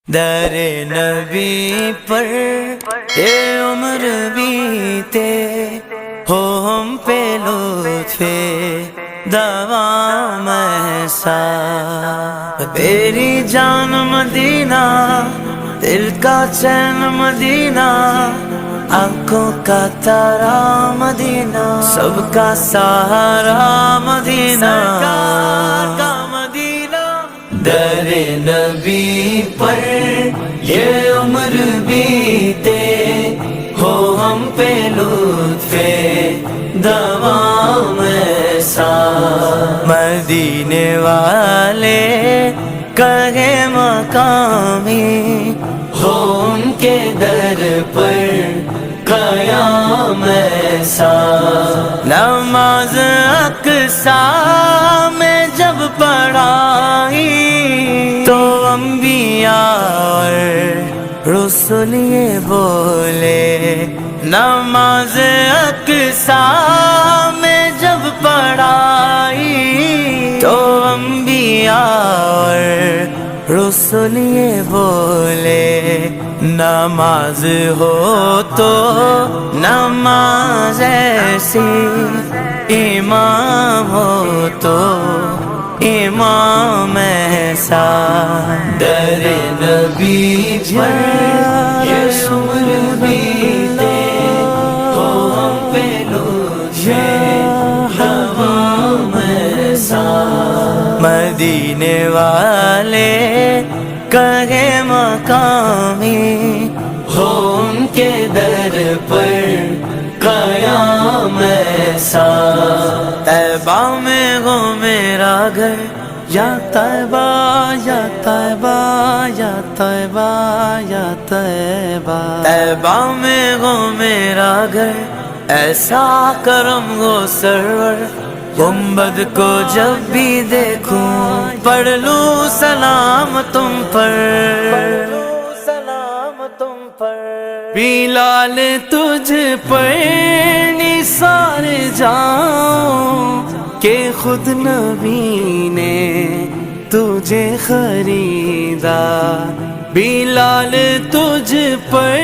در نبی پر یہ عمر بیتے ہو ہم پہ لطف دوام ایسا میری جان مدینہ دل کا چین مدینہ آنکھوں کا تارا مدینہ سب کا سہارا مدینہ در نبی پر یہ عمر بیتے ہو ہم پہ لطف دوام ایسا مدینے والے کہے مقامی ہو ان کے در پر قیام ایسا نماز اقصیٰ میں جب پڑھائی تو انبیاء اور رسول یہ بولے نماز اقصیٰ میں جب پڑھائی تو انبیاء اور رسول یہ بولے نماز ہو تو نماز ایسی امام ہو تو امام ایسا در نبی پر یہ عمر بیتے ہو ہم پہ لطف دوام ایسا مدینے والے کہے مقامی ہو ان کے در پر قیام ایسا طیبہ میں ہو میرا گھر یا طیبہ یا طیبہ یا طیبہ یا طیبہ طیبہ میں ہو میرا گھر ایسا کرم ہو سرور گنبد کو جب بھی دیکھوں پڑھ لوں سلام تم پر بلال تجھ پر نثار جاؤں کہ خود نبی نے تجھے خریدا بلال تجھ پر